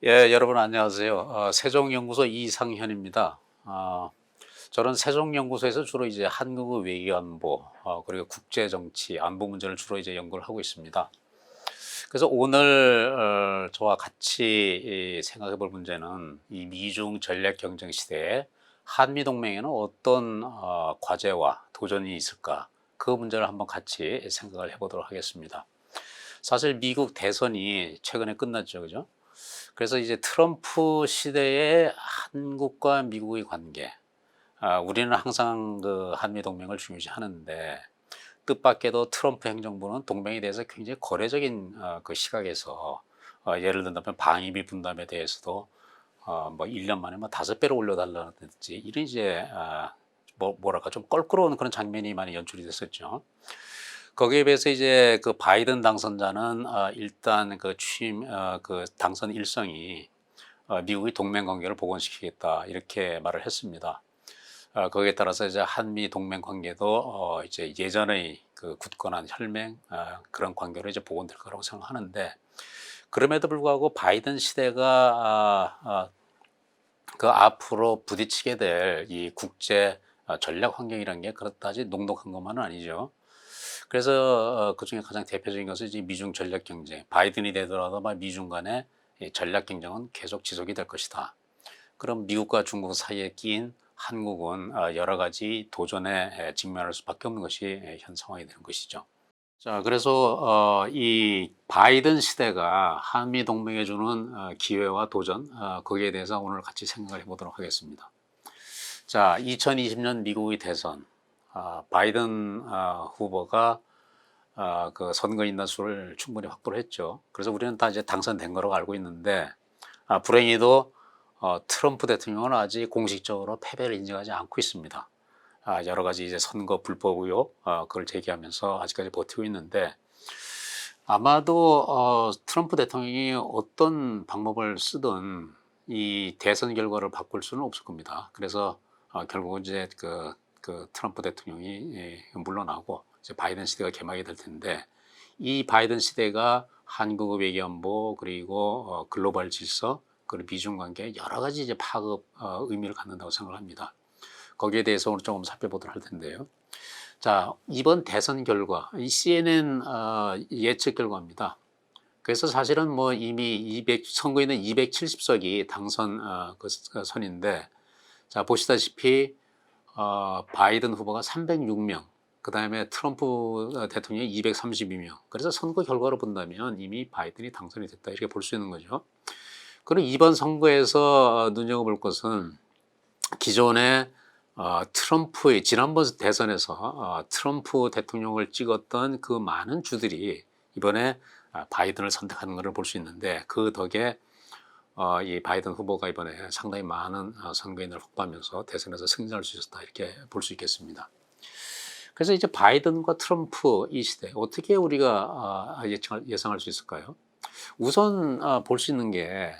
예, 여러분 안녕하세요. 세종연구소 이상현입니다. 저는 세종연구소에서 주로 이제 한국의 외교안보, 그리고 국제정치, 안보 문제를 주로 이제 연구를 하고 있습니다. 그래서 오늘 저와 같이 생각해 볼 문제는 이 미중 전략 경쟁 시대에 한미 동맹에는 어떤 과제와 도전이 있을까? 그 문제를 한번 같이 생각을 해보도록 하겠습니다. 사실 미국 대선이 최근에 끝났죠, 그죠? 그래서 이제 트럼프 시대의 한국과 미국의 관계, 우리는 항상 그 한미 동맹을 중요시하는데 뜻밖에도 트럼프 행정부는 동맹에 대해서 굉장히 거래적인 그 시각에서 예를 든다면 방위비 분담에 대해서도 뭐 1년 만에 뭐 5배로 올려달라든지 이런 이제 뭐랄까 좀 껄끄러운 그런 장면이 많이 연출이 됐었죠. 거기에 비해서 이제 그 바이든 당선자는 일단 그 취임 그 당선 일성이 미국의 동맹 관계를 복원시키겠다 이렇게 말을 했습니다. 거기에 따라서 이제 한미 동맹 관계도 이제 예전의 그 굳건한 혈맹 그런 관계로 이제 복원될 거라고 생각하는데 그럼에도 불구하고 바이든 시대가 그 앞으로 부딪히게 될 이 국제 전략 환경이라는 게 그렇다지 녹록한 것만은 아니죠. 그래서 그중에 가장 대표적인 것은 이제 미중 전략 경쟁. 바이든이 되더라도 미중 간의 이 전략 경쟁은 계속 지속이 될 것이다. 그럼 미국과 중국 사이에 끼인 한국은 여러 가지 도전에 직면할 수밖에 없는 것이 현 상황이 되는 것이죠. 자, 그래서 이 바이든 시대가 한미 동맹에 주는 기회와 도전, 거기에 대해서 오늘 같이 생각을 해보도록 하겠습니다. 자, 2020년 미국의 대선, 바이든 후보가 그 선거 인단수를 충분히 확보를 했죠. 그래서 우리는 다 이제 당선된 거라고 알고 있는데 불행히도 트럼프 대통령은 아직 공식적으로 패배를 인정하지 않고 있습니다. 여러 가지 이제 선거 불법 의혹 그걸 제기하면서 아직까지 버티고 있는데 아마도 트럼프 대통령이 어떤 방법을 쓰든 이 대선 결과를 바꿀 수는 없을 겁니다. 그래서 결국은 이제 그 트럼프 대통령이 물러나고 이제 바이든 시대가 개막이 될 텐데 이 바이든 시대가 한국의 외교안보 그리고 글로벌 질서 그리고 미중 관계 여러 가지 이제 파급 의미를 갖는다고 생각을 합니다. 거기에 대해서 오늘 조금 살펴보도록 할 텐데요. 자, 이번 대선 결과, 이 CNN 예측 결과입니다. 그래서 사실은 뭐 이미 선거에는 270석이 당선 선인데, 자, 보시다시피 바이든 후보가 306명, 그 다음에 트럼프 대통령이 232명. 그래서 선거 결과로 본다면 이미 바이든이 당선이 됐다 이렇게 볼 수 있는 거죠. 그리고 이번 선거에서 눈여겨볼 것은 기존에 트럼프의 지난번 대선에서 트럼프 대통령을 찍었던 그 많은 주들이 이번에 바이든을 선택하는 것을 볼 수 있는데 그 덕에 이 바이든 후보가 이번에 상당히 많은 선거인을 확보하면서 대선에서 승리할 수 있었다 이렇게 볼 수 있겠습니다. 그래서 이제 바이든과 트럼프 이 시대 어떻게 우리가 예상할 수 있을까요? 우선 볼 수 있는 게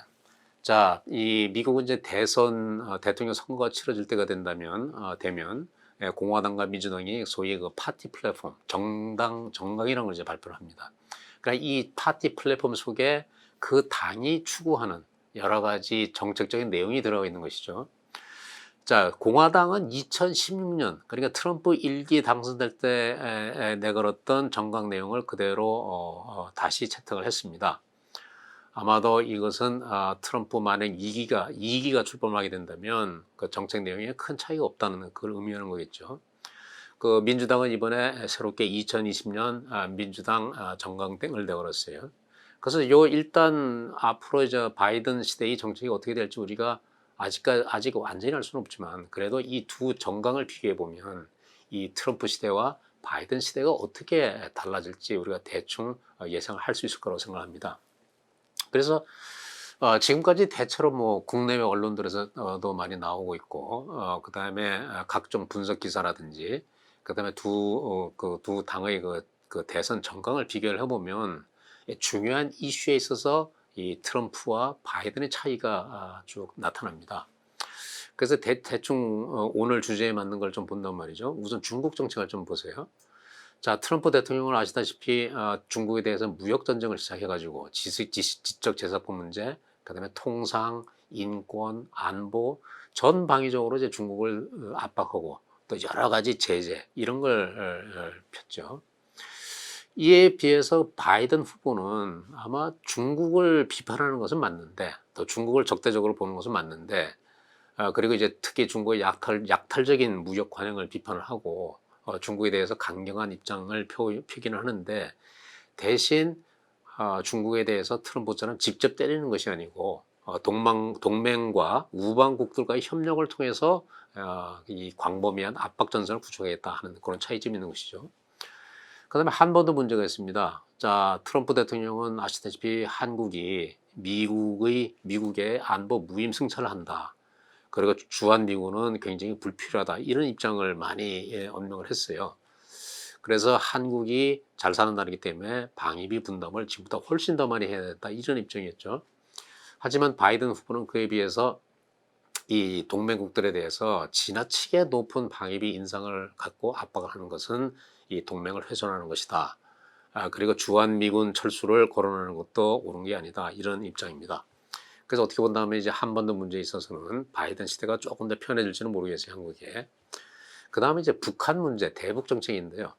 자, 이 미국은 이제 대선 대통령 선거가 치러질 때가 되면 공화당과 민주당이 소위 그 파티 플랫폼, 정당이라는 걸 이제 발표를 합니다. 그러니까 이 파티 플랫폼 속에 그 당이 추구하는 여러 가지 정책적인 내용이 들어가 있는 것이죠. 자, 공화당은 2016년 그러니까 트럼프 1기 당선될 때 내걸었던 정강 내용을 그대로 다시 채택을 했습니다. 아마도 이것은 트럼프 만약 2기가 출범하게 된다면 그 정책 내용에 큰 차이가 없다는 그걸 의미하는 거겠죠. 그 민주당은 이번에 새롭게 2020년 민주당 정강땡을 내걸었어요. 그래서 요 일단 앞으로 이제 바이든 시대의 정책이 어떻게 될지 우리가 아직 완전히 알 수는 없지만 그래도 이 두 정강을 비교해 보면 이 트럼프 시대와 바이든 시대가 어떻게 달라질지 우리가 대충 예상을 할 수 있을 거라고 생각합니다. 그래서 지금까지 대체로 뭐 국내외 언론들에서도 많이 나오고 있고 그다음에 각종 분석 기사라든지 그다음에 두 당의 그 대선 정강을 비교를 해보면 중요한 이슈에 있어서 이 트럼프와 바이든의 차이가 쭉 나타납니다. 그래서 대충 오늘 주제에 맞는 걸 좀 본단 말이죠. 우선 중국 정책을 좀 보세요. 자, 트럼프 대통령은 아시다시피 중국에 대해서 무역 전쟁을 시작해가지고 지적 재산권 문제, 그다음에 통상, 인권, 안보 전 방위적으로 이제 중국을 압박하고 또 여러 가지 제재 이런 걸 폈죠. 이에 비해서 바이든 후보는 아마 중국을 비판하는 것은 맞는데 또 중국을 적대적으로 보는 것은 맞는데 그리고 이제 특히 중국의 약탈적인 무역 관행을 비판을 하고 중국에 대해서 강경한 입장을 표기는 하는데 대신 중국에 대해서 트럼프처럼 직접 때리는 것이 아니고 동맹과 우방국들과의 협력을 통해서 이 광범위한 압박 전선을 구축하겠다 하는 그런 차이점이 있는 것이죠. 그다음에 한 번 더 문제가 있습니다. 자, 트럼프 대통령은 아시다시피 한국이 미국의 안보 무임승차를 한다. 그리고 주한미군은 굉장히 불필요하다. 이런 입장을 많이 언명을 했어요. 그래서 한국이 잘 사는 나라이기 때문에 방위비 분담을 지금보다 훨씬 더 많이 해야 된다. 이런 입장이었죠. 하지만 바이든 후보는 그에 비해서 이 동맹국들에 대해서 지나치게 높은 방위비 인상을 갖고 압박을 하는 것은 이 동맹을 훼손하는 것이다. 그리고 주한미군 철수를 거론하는 것도 옳은 게 아니다. 이런 입장입니다. 그래서 어떻게 본다면 이제 한 번 더 문제에 있어서는 바이든 시대가 조금 더 편해질지는 모르겠어요, 한국에. 그 다음에 이제 북한 문제, 대북 정책인데요.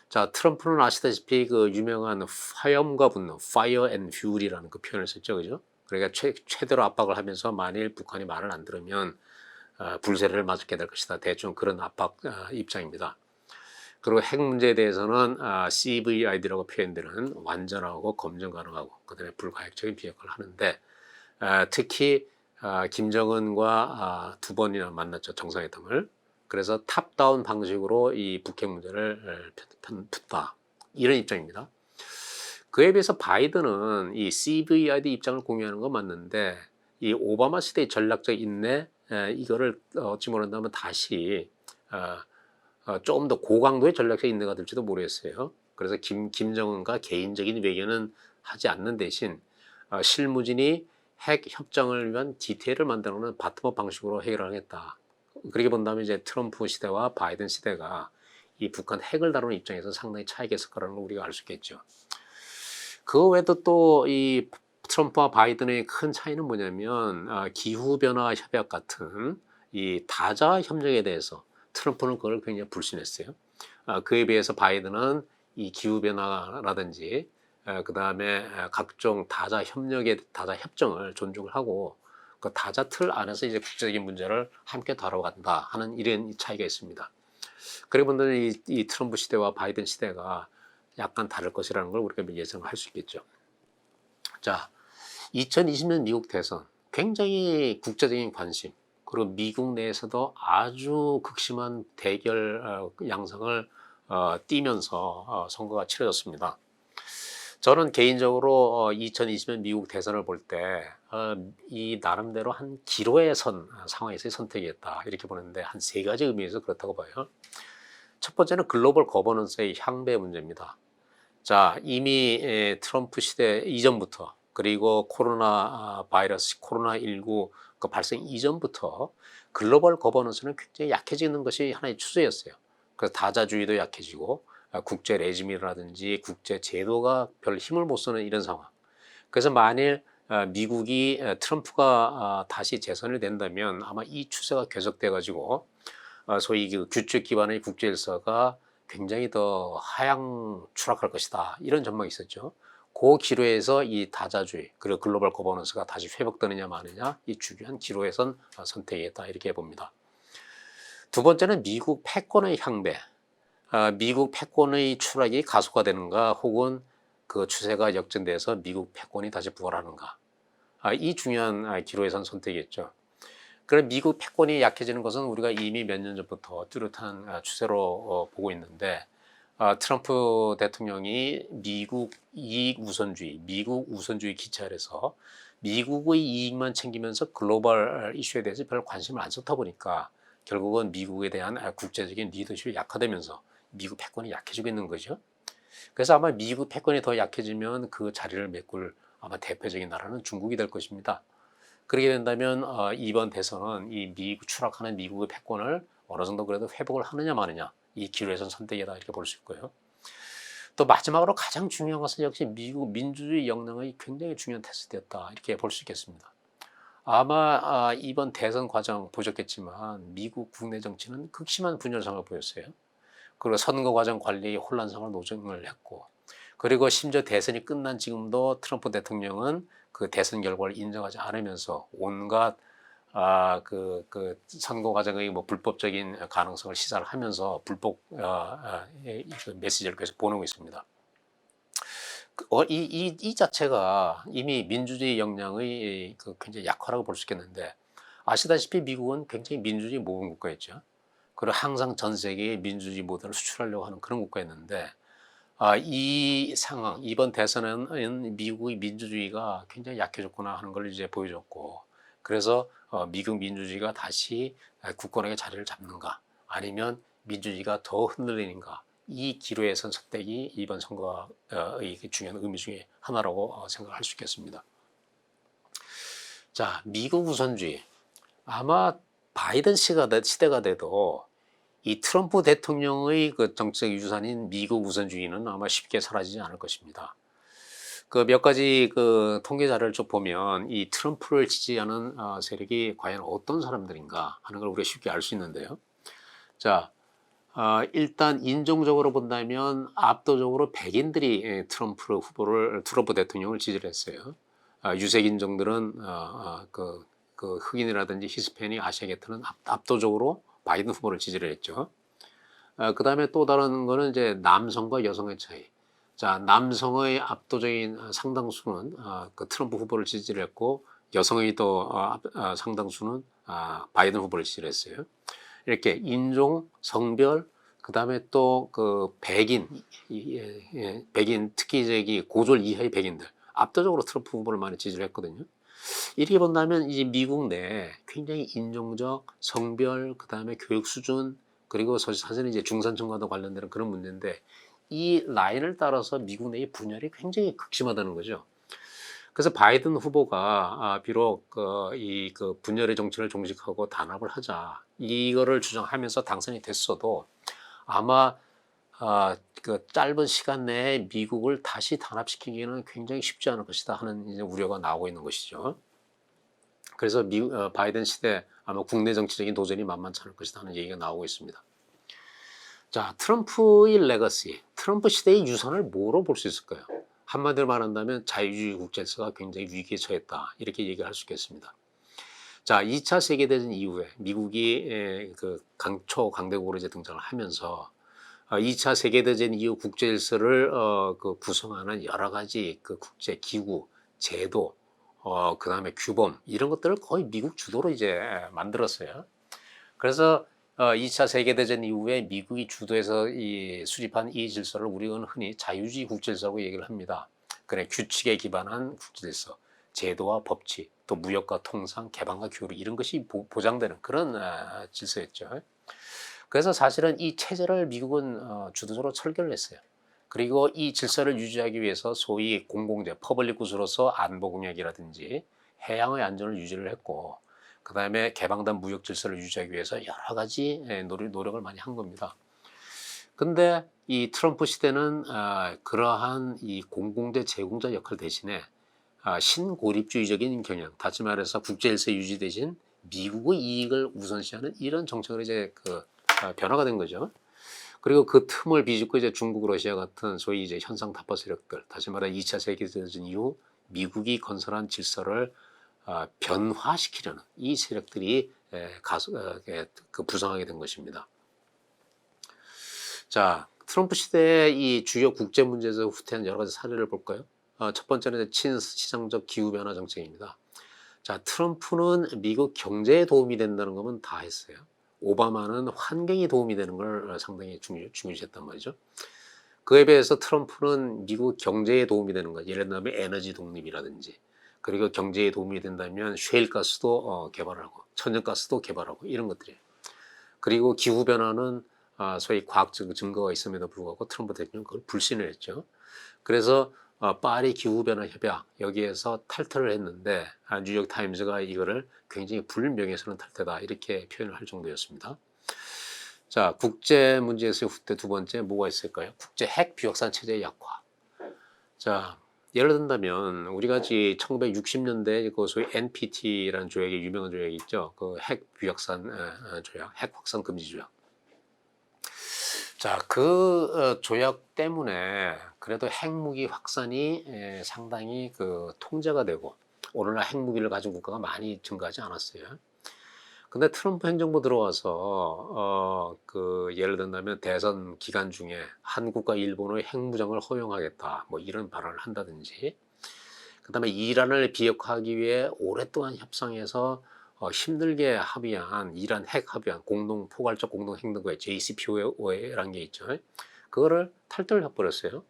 자, 트럼프는 아시다시피 그 유명한 화염과 분노, fire and fury라는 그 표현을 썼죠, 그죠? 그러니까 최대로 압박을 하면서 만일 북한이 말을 안 들으면 불세를 맞게 될 것이다. 대충 그런 압박 입장입니다. 그리고 핵 문제에 대해서는 CVID라고 표현되는 완전하고 검증 가능하고 그다음에 불가역적인 비핵화를 하는데 특히 김정은과 두 번이나 만났죠, 정상회담을. 그래서 탑다운 방식으로 이 북핵 문제를 폈다. 이런 입장입니다. 그에 비해서 바이든은 이 CVID 입장을 공유하는 건 맞는데 이 오바마 시대의 전략적 인내 이거를 어찌 말한다면 다시 조금 더 고강도의 전략적 인내가 될지도 모르겠어요. 그래서 김정은과 개인적인 외교는 하지 않는 대신 실무진이 핵 협정을 위한 디테일을 만들어놓는 바텀업 방식으로 해결하겠다. 그렇게 본다면 이제 트럼프 시대와 바이든 시대가 이 북한 핵을 다루는 입장에서 상당히 차이가 있을 거라는 걸 우리가 알 수 있겠죠. 그 외에도 또 이 트럼프와 바이든의 큰 차이는 뭐냐면 기후변화 협약 같은 이 다자 협력에 대해서 트럼프는 그걸 굉장히 불신했어요. 그에 비해서 바이든은 이 기후변화라든지 그 다음에 각종 다자 협정을 존중을 하고 그 다자 틀 안에서 이제 국제적인 문제를 함께 다뤄간다 하는 이런 차이가 있습니다. 그리고 본다면 이 트럼프 시대와 바이든 시대가 약간 다를 것이라는 걸 우리가 예상할 수 있겠죠. 자, 2020년 미국 대선 굉장히 국제적인 관심 그리고 미국 내에서도 아주 극심한 대결 양상을 띠면서 선거가 치러졌습니다. 저는 개인적으로 2020년 미국 대선을 볼 때 이 나름대로 한 기로에 선 상황에서의 선택이었다 이렇게 보는데 한 세 가지 의미에서 그렇다고 봐요. 첫 번째는 글로벌 거버넌스의 향배 문제입니다. 자, 이미 트럼프 시대 이전부터 그리고 코로나 바이러스 코로나19 그 발생 이전부터 글로벌 거버넌스는 굉장히 약해지는 것이 하나의 추세였어요. 그래서 다자주의도 약해지고 국제 레짐이라든지 국제 제도가 별 힘을 못 쓰는 이런 상황. 그래서 만일 미국이 트럼프가 다시 재선이 된다면 아마 이 추세가 계속돼 가지고 소위 그 규칙 기반의 국제 질서가 굉장히 더 하향 추락할 것이다. 이런 전망이 있었죠. 그 기로에서 이 다자주의 그리고 글로벌 거버넌스가 다시 회복되느냐 마느냐 이 중요한 기로에선 선택이었다 이렇게 봅니다. 두 번째는 미국 패권의 향배. 미국 패권의 추락이 가속화되는가 혹은 그 추세가 역전돼서 미국 패권이 다시 부활하는가. 이 중요한 기로에선 선택이었죠. 그럼 미국 패권이 약해지는 것은 우리가 이미 몇 년 전부터 뚜렷한 추세로 보고 있는데 트럼프 대통령이 미국 이익 우선주의, 미국 우선주의 기치 아래서 미국의 이익만 챙기면서 글로벌 이슈에 대해서 별 관심을 안 쏟다 보니까 결국은 미국에 대한 국제적인 리더십이 약화되면서 미국 패권이 약해지고 있는 거죠. 그래서 아마 미국 패권이 더 약해지면 그 자리를 메꿀 아마 대표적인 나라는 중국이 될 것입니다. 그렇게 된다면 이번 대선은 이 추락하는 미국의 패권을 어느 정도 그래도 회복을 하느냐 마느냐 이 기로에선 선택이다 이렇게 볼 수 있고요. 또 마지막으로 가장 중요한 것은 역시 미국 민주주의 역량의 굉장히 중요한 테스트였다 이렇게 볼 수 있겠습니다. 아마 이번 대선 과정 보셨겠지만 미국 국내 정치는 극심한 분열상을 보였어요. 그리고 선거 과정 관리 혼란상을 노정을 했고, 그리고 심지어 대선이 끝난 지금도 트럼프 대통령은 그 대선 결과를 인정하지 않으면서 온갖 선거 과정의 뭐 불법적인 가능성을 시사를 하면서 불법 그 메시지를 계속 보내고 있습니다. 이 자체가 이미 민주주의 역량의 그 굉장히 약화라고 볼 수 있겠는데, 아시다시피 미국은 굉장히 민주주의 모범 국가였죠. 그리고 항상 전 세계에 민주주의 모델을 수출하려고 하는 그런 국가였는데, 이 상황, 이번 대선은 미국의 민주주의가 굉장히 약해졌구나 하는 걸 이제 보여줬고, 그래서 미국 민주주의가 다시 굳건하게 자리를 잡는가, 아니면 민주주의가 더 흔들리는가, 이 기로에 선 선택이 이번 선거의 중요한 의미 중에 하나라고 생각할 수 있겠습니다. 자, 미국 우선주의. 아마 바이든 시대가 돼도 이 트럼프 대통령의 그 정책 유산인 미국 우선주의는 아마 쉽게 사라지지 않을 것입니다. 그 몇 가지 그 통계 자료를 좀 보면 이 트럼프를 지지하는 세력이 과연 어떤 사람들인가 하는 걸 우리가 쉽게 알 수 있는데요. 자, 일단 인종적으로 본다면 압도적으로 백인들이 트럼프 대통령을 지지를 했어요. 유색 인종들은 그 흑인이라든지 히스패닉, 아시아계통은 압도적으로 바이든 후보를 지지를 했죠. 그 다음에 또 다른 거는 이제 남성과 여성의 차이. 자, 남성의 압도적인 상당수는 그 트럼프 후보를 지지를 했고, 여성의 또 상당수는 바이든 후보를 지지를 했어요. 이렇게 인종, 성별, 그 다음에 또 그 백인, 백인 특히 저기 고졸 이하의 백인들 압도적으로 트럼프 후보를 많이 지지를 했거든요. 이렇게 본다면 이제 미국 내에 굉장히 인종적, 성별, 그 다음에 교육 수준, 그리고 사실은 이제 중산층과도 관련되는 그런 문제인데, 이 라인을 따라서 미국 내의 분열이 굉장히 극심하다는 거죠. 그래서 바이든 후보가 비록 그 분열의 정치를 종식하고 단합을 하자 이거를 주장하면서 당선이 됐어도 아마 그 짧은 시간 내에 미국을 다시 단합시키기는 굉장히 쉽지 않을 것이다 하는 이제 우려가 나오고 있는 것이죠. 그래서 바이든 시대 아마 국내 정치적인 도전이 만만치 않을 것이다 하는 얘기가 나오고 있습니다. 자, 트럼프의 레거시, 트럼프 시대의 유산을 뭐로 볼 수 있을까요? 한마디로 말한다면 자유주의 국제사가 굉장히 위기에 처했다 이렇게 얘기할 수 있겠습니다. 자, 2차 세계대전 이후에 미국이 그 초강대국으로 이제 등장을 하면서 2차 세계대전 이후 국제질서를 그 구성하는 여러 가지 그 국제 기구, 제도, 그 다음에 규범 이런 것들을 거의 미국 주도로 이제 만들었어요. 그래서 2차 세계대전 이후에 미국이 주도해서 수립한 이 질서를 우리는 흔히 자유주의 국제질서라고 얘기를 합니다. 그래, 규칙에 기반한 국제질서, 제도와 법치, 또 무역과 통상, 개방과 교류 이런 것이 보장되는 그런 질서였죠. 그래서 사실은 이 체제를 미국은 주도적으로 설계를 했어요. 그리고 이 질서를 유지하기 위해서 소위 공공재, 퍼블릭 굿으로서 안보 공약이라든지 해양의 안전을 유지를 했고, 그 다음에 개방된 무역 질서를 유지하기 위해서 여러 가지 노력을 많이 한 겁니다. 근데 이 트럼프 시대는 그러한 이 공공재 제공자 역할 대신에 신고립주의적인 경향, 다시 말해서 국제질서 유지 대신 미국의 이익을 우선시하는 이런 정책으로 이제 변화가 된 거죠. 그리고 그 틈을 비집고 이제 중국, 러시아 같은 소위 이제 현상 타파 세력들, 다시 말해 2차 세계대전 이후 미국이 건설한 질서를 변화시키려는 이 세력들이 부상하게 된 것입니다. 자, 트럼프 시대의 이 주요 국제 문제에서 후퇴한 여러 가지 사례를 볼까요? 첫 번째는 친시장적 기후변화 정책입니다. 자, 트럼프는 미국 경제에 도움이 된다는 거면 다 했어요. 오바마는 환경에 도움이 되는 걸 상당히 중요시했단 말이죠. 그에 비해서 트럼프는 미국 경제에 도움이 되는 것, 예를 들면 에너지 독립이라든지, 그리고 경제에 도움이 된다면 셰일가스도 개발하고 천연가스도 개발하고 이런 것들이에요. 그리고 기후변화는 소위 과학적 증거가 있음에도 불구하고 트럼프 대통령은 그걸 불신을 했죠. 그래서 파리 기후변화 협약 여기에서 탈퇴를 했는데 뉴욕타임즈가 이거를 굉장히 불명예스러운 탈퇴다 이렇게 표현을 할 정도였습니다. 자, 국제 문제에서의 후퇴 두 번째 뭐가 있을까요? 국제 핵 비확산 체제의 약화. 자, 예를 든다면 우리가 1960년대 그 소위 NPT라는 조약이 유명한 조약이 있죠. 그 핵 비확산 조약, 핵 확산 금지 조약. 자, 그 조약 때문에 그래도 핵무기 확산이 상당히 그 통제가 되고 오늘날 핵무기를 가진 국가가 많이 증가하지 않았어요. 근데 트럼프 행정부 들어와서 그 예를 든다면 대선 기간 중에 한국과 일본의 핵무장을 허용하겠다 뭐 이런 발언을 한다든지, 그다음에 이란을 비핵화하기 위해 오랫동안 협상해서 힘들게 합의한 이란 핵 합의안 공동 포괄적 공동 행동회 JCPOA라는 게 있죠. 그거를 탈퇴를 해버렸어요.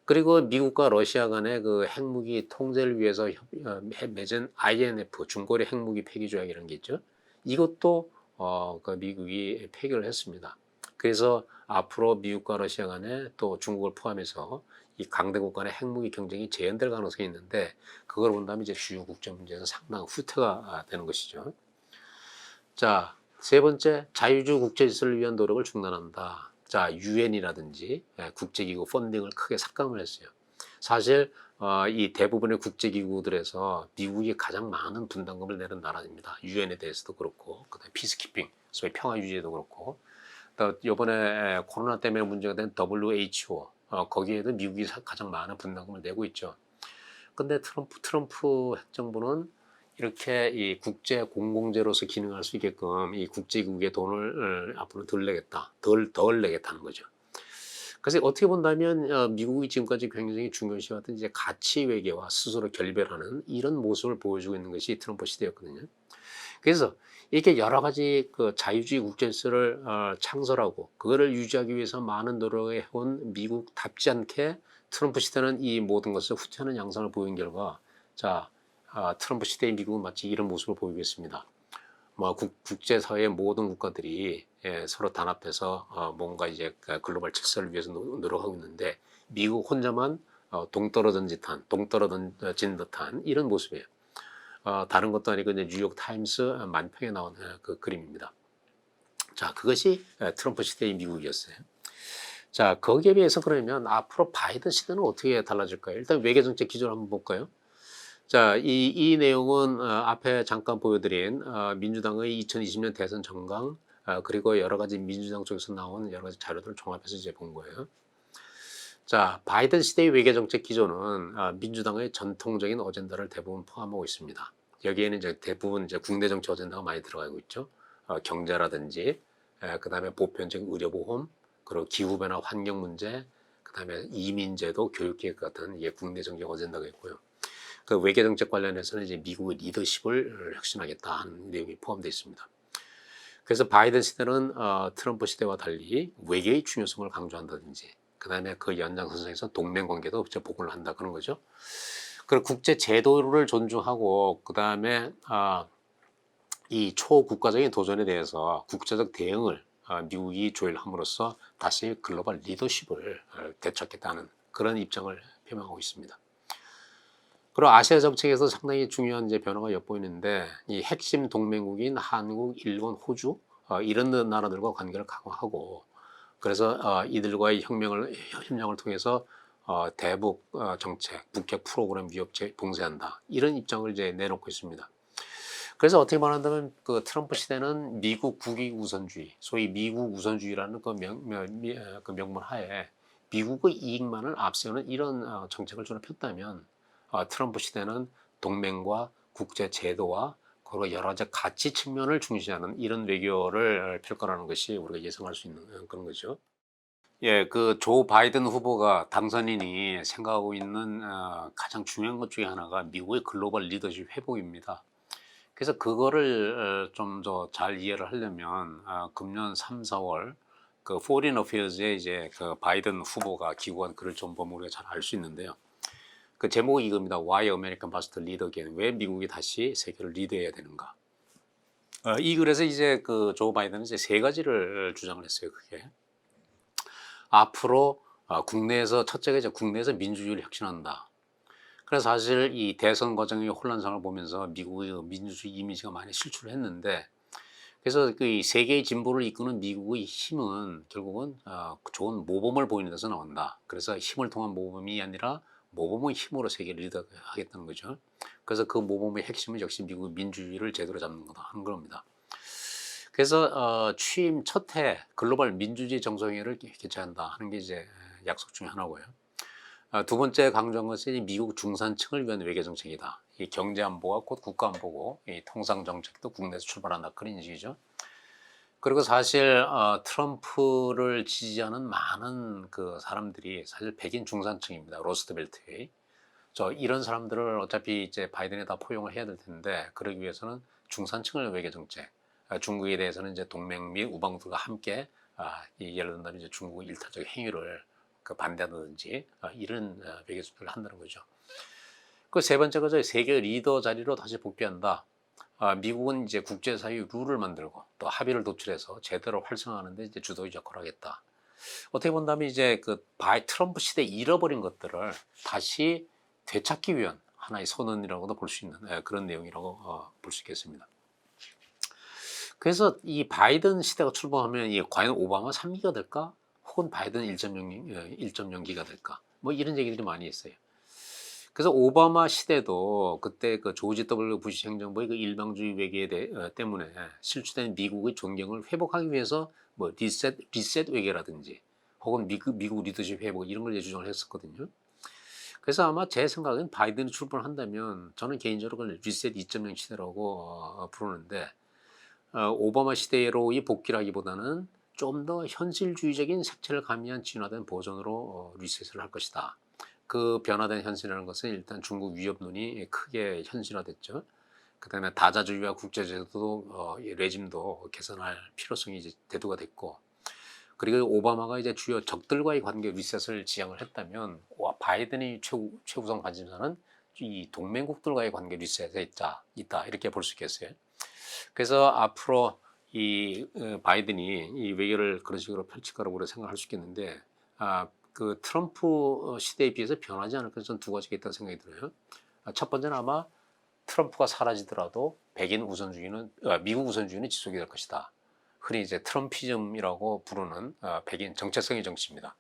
그리고 미국과 러시아 간의 그 핵무기 통제를 위해서 맺은 INF 중거리 핵무기 폐기 조약이라는 게 있죠. 이것도 그 미국이 폐기를 했습니다. 그래서 앞으로 미국과 러시아 간에 또 중국을 포함해서 이 강대국 간의 핵무기 경쟁이 재현될 가능성이 있는데, 그걸 본다면 이제 주요 국제 문제에서 상당한 후퇴가 되는 것이죠. 자, 세 번째, 자유주의 국제 질서를 위한 노력을 중단한다. 자, 유엔이라든지 국제기구 펀딩을 크게 삭감을 했어요. 사실 이 대부분의 국제기구들에서 미국이 가장 많은 분담금을 내는 나라입니다. 유엔에 대해서도 그렇고, 그다음에 피스키핑, 소위 평화유지에도 그렇고, 또 이번에 코로나 때문에 문제가 된 WHO, 거기에도 미국이 가장 많은 분담금을 내고 있죠. 근데 트럼프 행정부는 이렇게 이 국제 공공재로서 기능할 수 있게끔 이 국제기구에 돈을 앞으로 덜 내겠다는 거죠. 그래서 어떻게 본다면 미국이 지금까지 굉장히 중요시했던 이제 가치 외교와 스스로 결별하는 이런 모습을 보여주고 있는 것이 트럼프 시대였거든요. 그래서 이렇게 여러 가지 그 자유주의 국제질서를 창설하고 그거를 유지하기 위해서 많은 노력을 해온 미국답지 않게 트럼프 시대는 이 모든 것을 후퇴하는 양상을 보인 결과, 자, 트럼프 시대의 미국은 마치 이런 모습을 보이고 있습니다. 뭐 국제사회의 모든 국가들이 서로 단합해서 뭔가 이제 글로벌 질서를 위해서 노력하고 있는데, 미국 혼자만 동떨어진 듯한 이런 모습이에요. 다른 것도 아니고 이제 뉴욕 타임스 만평에 나온 그 그림입니다. 자, 그것이 트럼프 시대의 미국이었어요. 자, 거기에 비해서 그러면 앞으로 바이든 시대는 어떻게 달라질까요? 일단 외교정책 기조를 한번 볼까요? 자, 이 내용은 앞에 잠깐 보여드린 민주당의 2020년 대선 정강, 그리고 여러 가지 민주당 쪽에서 나온 여러 가지 자료들을 종합해서 이제 본 거예요. 자, 바이든 시대의 외교정책 기조는 민주당의 전통적인 어젠다를 대부분 포함하고 있습니다. 여기에는 이제 대부분 이제 국내 정치 어젠다가 많이 들어가고 있죠. 경제라든지, 그다음에 보편적인 의료보험, 그리고 기후변화 환경 문제, 그다음에 이민제도, 교육계획 같은 이게 국내 정책 어젠다가 있고요. 그 외교정책 관련해서는 이제 미국의 리더십을 혁신하겠다 하는 내용이 포함되어 있습니다. 그래서 바이든 시대는 트럼프 시대와 달리 외교의 중요성을 강조한다든지, 그다음에 그 연장선상에서 동맹 관계도 복원을 한다 그런 거죠. 그리고 국제 제도를 존중하고, 그다음에 이 초국가적인 도전에 대해서 국제적 대응을 미국이 조율함으로써 다시 글로벌 리더십을 되찾겠다는 그런 입장을 표명하고 있습니다. 그리고 아시아 정책에서 상당히 중요한 이제 변화가 엿보이는데, 이 핵심 동맹국인 한국, 일본, 호주 이런 나라들과 관계를 강화하고, 그래서 이들과의 협력을 통해서 대북 정책, 북핵 프로그램 위협 봉쇄한다 이런 입장을 이제 내놓고 있습니다. 그래서 어떻게 말한다면 그 트럼프 시대는 미국 국익 우선주의, 소위 미국 우선주의라는 그 명문 하에 미국의 이익만을 앞세우는 이런 정책을 주로 폈다면, 트럼프 시대는 동맹과 국제 제도와 그리고 여러 가지 가치 측면을 중시하는 이런 외교를 펼 거라는 것이 우리가 예상할 수 있는 그런 거죠. 예, 그 조 바이든 후보가 당선인이 생각하고 있는 가장 중요한 것 중에 하나가 미국의 글로벌 리더십 회복입니다. 그래서 그거를 좀 더 잘 이해를 하려면 금년 3, 4월 그 Foreign Affairs에 이제 그 바이든 후보가 기고한 글을 좀 보면 우리가 잘 알 수 있는데요. 그 제목이 이겁니다. Why American Must Lead Again? 왜 미국이 다시 세계를 리드해야 되는가? 이 글에서 이제 그 조 바이든은 이제 세 가지를 주장을 했어요. 그게 앞으로 국내에서 첫째가 이제 국내에서 민주주의를 혁신한다. 그래서 사실 이 대선 과정의 혼란상을 보면서 미국의 민주주의 이미지가 많이 실추를 했는데, 그래서 그 세계의 진보를 이끄는 미국의 힘은 결국은 좋은 모범을 보이는 데서 나온다. 그래서 힘을 통한 모범이 아니라 모범의 힘으로 세계를 리드하겠다는 거죠. 그래서 그 모범의 핵심은 역시 미국 민주주의를 제대로 잡는 거다 하는 겁니다. 그래서 취임 첫 해 글로벌 민주주의 정상회의를 개최한다 하는 게 이제 약속 중에 하나고요. 두 번째 강조한 것은 미국 중산층을 위한 외교 정책이다. 이 경제 안보가 곧 국가 안보고 이 통상 정책도 국내에서 출발한다 그런 인식이죠. 그리고 사실 트럼프를 지지하는 많은 그 사람들이 사실 백인 중산층입니다. 로스트벨트의. 이런 사람들을 어차피 이제 바이든에 다 포용을 해야 될 텐데 그러기 위해서는 중산층을 외교 정책, 중국에 대해서는 이제 동맹 및 우방국들과 함께 예를 든다면 이제 중국의 일타적 행위를 그 반대하든지 이런 외교 정책을 한다는 거죠. 그 세 번째가 세계 리더 자리로 다시 복귀한다. 미국은 이제 국제사회 룰을 만들고 또 합의를 도출해서 제대로 활성화하는데 이제 주도적 역할을 하겠다. 어떻게 본다면 이제 그 트럼프 시대 잃어버린 것들을 다시 되찾기 위한 하나의 선언이라고도 볼 수 있는 그런 내용이라고 볼 수 있겠습니다. 그래서 이 바이든 시대가 출범하면 과연 오바마 3기가 될까? 혹은 바이든 1.0기가 될까? 뭐 이런 얘기들이 많이 있어요. 그래서 오바마 시대도 그때 그 조지 W 부시 행정부의 그 일방주의 외교에 때문에 실추된 미국의 존경을 회복하기 위해서 뭐 리셋 외교라든지 혹은 미국 리더십 회복 이런 걸 주장을 했었거든요. 그래서 아마 제 생각엔 바이든이 출범을 한다면 저는 개인적으로 그걸 리셋 2.0 시대라고 부르는데 오바마 시대로의 복귀라기보다는 좀 더 현실주의적인 색채를 가미한 진화된 버전으로 리셋을 할 것이다. 그 변화된 현실이라는 것은 일단 중국 위협론이 크게 현실화됐죠. 그다음에 다자주의와 국제제도 레짐도 개선할 필요성이 이제 대두가 됐고, 그리고 오바마가 이제 주요 적들과의 관계 리셋을 지향을 했다면 바이든이 최우선 관심사는 이 동맹국들과의 관계 리셋에 있다 이렇게 볼 수 있겠어요. 그래서 앞으로 이 바이든이 이 외교를 그런 식으로 펼칠 거라고 생각할 수 있겠는데 그 트럼프 시대에 비해서 변하지 않을 것은 두 가지가 있다는 생각이 들어요. 첫 번째는 아마 트럼프가 사라지더라도 백인 우선주의는 미국 우선주의는 지속이 될 것이다. 흔히 이제 트럼피즘이라고 부르는 백인 정체성의 정치입니다.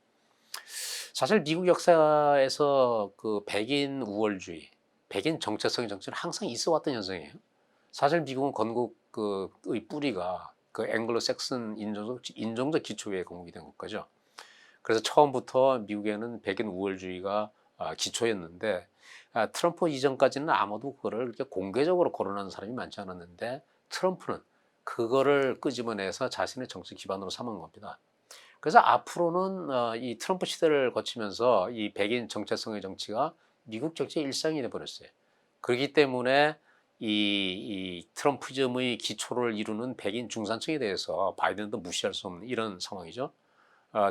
사실 미국 역사에서 그 백인 우월주의, 백인 정체성의 정치는 항상 있어 왔던 현상이에요. 사실 미국은 건국의 뿌리가 그 앵글로 섹슨 인종적 기초에 건국이 된 국가죠. 그래서 처음부터 미국에는 백인 우월주의가 기초였는데 트럼프 이전까지는 아무도 그거를 그렇게 공개적으로 거론하는 사람이 많지 않았는데 트럼프는 그거를 끄집어내서 자신의 정치 기반으로 삼은 겁니다. 그래서 앞으로는 이 트럼프 시대를 거치면서 이 백인 정체성의 정치가 미국 정치의 일상이 돼버렸어요. 그렇기 때문에 이 트럼피즘의 기초를 이루는 백인 중산층에 대해서 바이든도 무시할 수 없는 이런 상황이죠.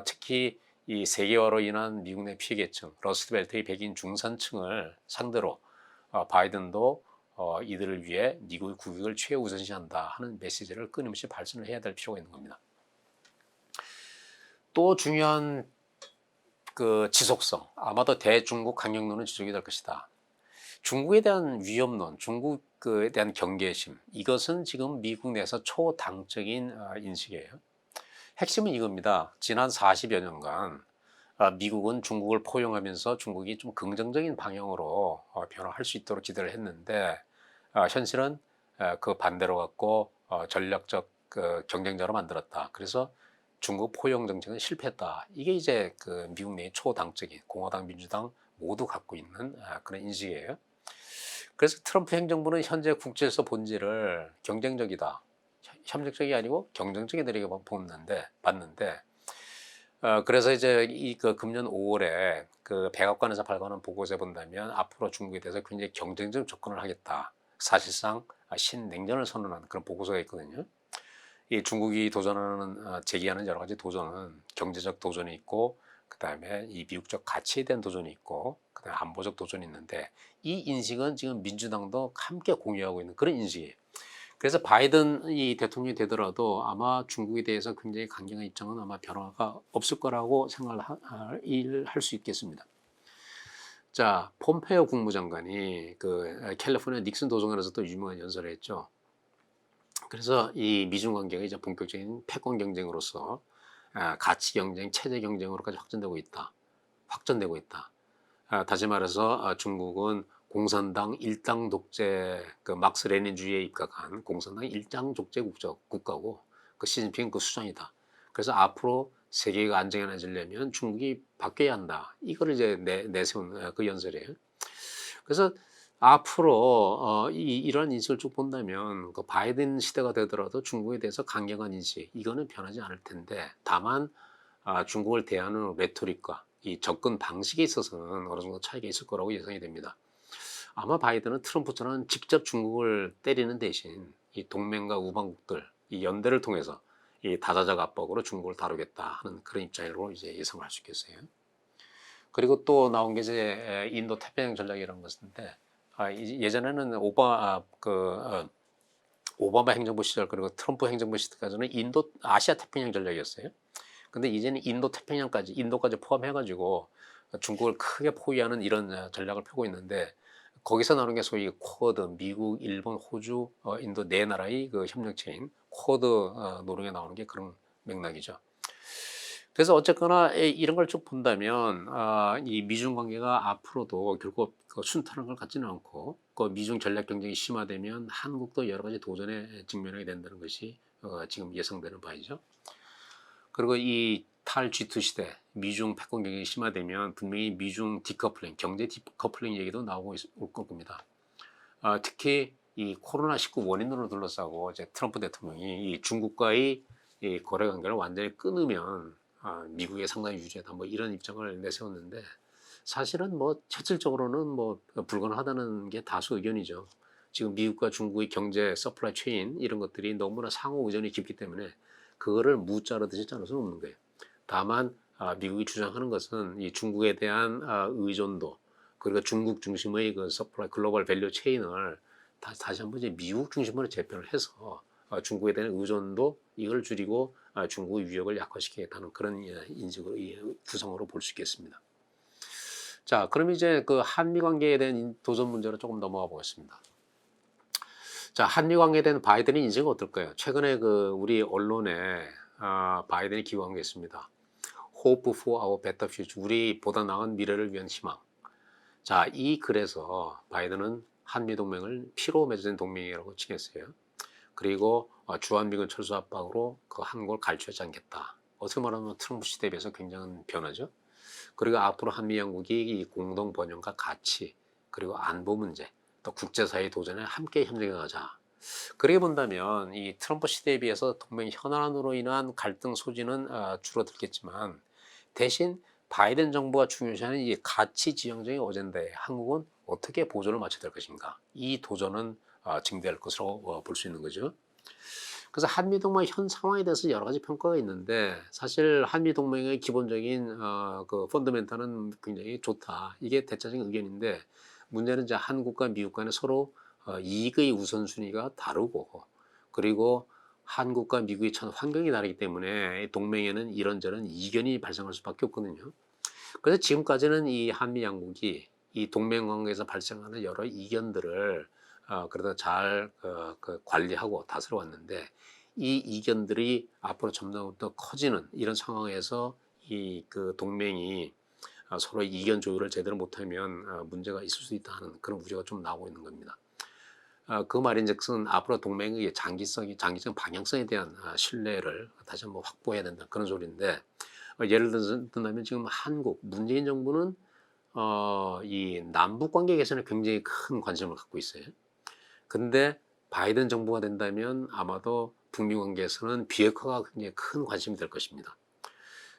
특히 이 세계화로 인한 미국 내 피해계층, 러스트벨트의 백인 중산층을 상대로 바이든도 이들을 위해 미국의 국익을 최우선시한다 하는 메시지를 끊임없이 발신을 해야 될 필요가 있는 겁니다. 또 중요한 그 지속성, 아마도 대중국 강경론은 지속이 될 것이다. 중국에 대한 위협론, 중국에 대한 경계심, 이것은 지금 미국 내에서 초당적인 인식이에요. 핵심은 이겁니다. 지난 40여 년간 미국은 중국을 포용하면서 중국이 좀 긍정적인 방향으로 변화할 수 있도록 기대를 했는데 현실은 그 반대로 갖고 전략적 그 경쟁자로 만들었다. 그래서 중국 포용 정책은 실패했다. 이게 이제 그 미국 내의 초당적인 공화당, 민주당 모두 갖고 있는 그런 인식이에요. 그래서 트럼프 행정부는 현재 국제에서 본질을 경쟁적이다. 협력적이 아니고 경쟁적인 들에게 봤는데 그래서 이제 그 금년 5월에 그 백악관에서 발간한 보고서에 본다면 앞으로 중국에 대해서 굉장히 경쟁적 접근을 하겠다. 사실상 신냉전을 선언하는 그런 보고서가 있거든요. 이 중국이 제기하는 여러 가지 도전은 경제적 도전이 있고 그다음에 이 미국적 가치에 대한 도전이 있고 그다음에 안보적 도전이 있는데 이 인식은 지금 민주당도 함께 공유하고 있는 그런 인식이에요. 그래서 바이든이 대통령이 되더라도 아마 중국에 대해서 굉장히 강경한 입장은 아마 변화가 없을 거라고 생각을 할 수 있겠습니다. 자, 폼페이오 국무장관이 그 캘리포니아 닉슨 도서관에서 또 유명한 연설을 했죠. 그래서 이 미중 관계가 이제 본격적인 패권 경쟁으로서 가치 경쟁, 체제 경쟁으로까지 확전되고 있다. 다시 말해서 중국은 공산당 일당 독재 그 막스 레닌주의에 입각한 공산당 일당 독재 국가고 그 시진핑 그 수장이다. 그래서 앞으로 세계가 안정해지려면 중국이 바뀌어야 한다. 이걸 이제 내세운 그 연설이에요. 그래서 앞으로 이런 인식을 쭉 본다면 그 바이든 시대가 되더라도 중국에 대해서 강경한 인식 이거는 변하지 않을 텐데 다만 중국을 대하는 레토릭과 이 접근 방식에 있어서는 어느 정도 차이가 있을 거라고 예상이 됩니다. 아마 바이든은 트럼프처럼 직접 중국을 때리는 대신 이 동맹과 우방국들 이 연대를 통해서 이 다자적 압박으로 중국을 다루겠다 하는 그런 입장으로 이제 예상할 수 있겠어요. 그리고 또 나온 게 이제 인도 태평양 전략이라는 것인데 예전에는 오바마 행정부 시절 그리고 트럼프 행정부 시절까지는 인도 아시아 태평양 전략이었어요. 근데 이제는 인도까지 포함해가지고 중국을 크게 포위하는 이런 전략을 펴고 있는데 거기서 나오는 게 소위 쿼드, 미국, 일본, 호주, 인도 네 나라의 그 협력체인 쿼드 노력에 나오는 게 그런 맥락이죠. 그래서 어쨌거나 이런 걸 쭉 본다면 이 미중 관계가 앞으로도 결국 그 순탄한 걸 같지는 않고 그 미중 전략 경쟁이 심화되면 한국도 여러 가지 도전에 직면하게 된다는 것이 지금 예상되는 바이죠. 그리고 이 탈 G2 시대 미중 패권 경쟁이 심화되면 분명히 미중 디커플링, 경제 디커플링 얘기도 나오고 올 겁니다. 특히 이 코로나19 원인으로 둘러싸고 이제 트럼프 대통령이 이 중국과의 이 거래 관계를 완전히 끊으면 미국의 상당히 유죄다 뭐 이런 입장을 내세웠는데 사실은 뭐 실질적으로는 뭐 불가능하다는 게 다수 의견이죠. 지금 미국과 중국의 경제 서플라이 체인 이런 것들이 너무나 상호 의존이 깊기 때문에 그거를 무자르듯이 자를 수는 없는 거예요. 다만 미국이 주장하는 것은 이 중국에 대한 의존도 그리고 중국 중심의 그 서플라이 글로벌 밸류 체인을 다시 한번 이제 미국 중심으로 재편을 해서 중국에 대한 의존도 이걸 줄이고 중국의 위협을 약화시키겠다는 그런 인식으로 구성으로 볼 수 있겠습니다. 자, 그럼 이제 그 한미 관계에 대한 도전 문제로 조금 넘어가 보겠습니다. 자, 한미 관계에 대한 바이든의 인식은 어떨까요? 최근에 그 우리 언론에 바이든이 기고한 게 있습니다. Hope for our better future. 우리 보다 나은 미래를 위한 희망. 자, 이 글에서 바이든은 한미 동맹을 피로 맺어진 동맹이라고 칭했어요. 그리고 주한미군 철수 압박으로 그 한국을 갈취하지 않겠다. 어떻게 말하면 트럼프 시대에 비해서 굉장한 변화죠. 그리고 앞으로 한미 양국이 공동 번영과 가치 그리고 안보 문제 또 국제사회 도전에 함께 협력해 가자. 그렇게 본다면 이 트럼프 시대에 비해서 동맹 현안으로 인한 갈등 소지는 줄어들겠지만 대신 바이든 정부가 중요시하는 이 가치 지향적인 어젠다에 한국은 어떻게 보조를 맞춰야 될 것인가. 이 도전은 증대할 것으로 볼 수 있는 거죠. 그래서 한미동맹 현 상황에 대해서 여러 가지 평가가 있는데 사실 한미동맹의 기본적인 그 펀더멘탈은 굉장히 좋다. 이게 대체적인 의견인데 문제는 이제 한국과 미국 간에 서로 이익의 우선순위가 다르고 그리고 한국과 미국의 전 환경이 다르기 때문에 동맹에는 이런저런 이견이 발생할 수밖에 없거든요. 그래서 지금까지는 이 한미 양국이 이 동맹 관계에서 발생하는 여러 이견들을 그래도 잘 관리하고 다스려 왔는데 이 이견들이 앞으로 점점 더 커지는 이런 상황에서 이 그 동맹이 서로 이견 조율을 제대로 못하면 문제가 있을 수 있다는 그런 우려가 좀 나오고 있는 겁니다. 그 말인즉슨 앞으로 동맹의 장기적 방향성에 대한 신뢰를 다시 한번 확보해야 된다 그런 소리인데 예를 든다면 지금 한국 문재인 정부는 이 남북 관계 개선에 굉장히 큰 관심을 갖고 있어요. 근데 바이든 정부가 된다면 아마도 북미 관계에서는 비핵화가 굉장히 큰 관심이 될 것입니다.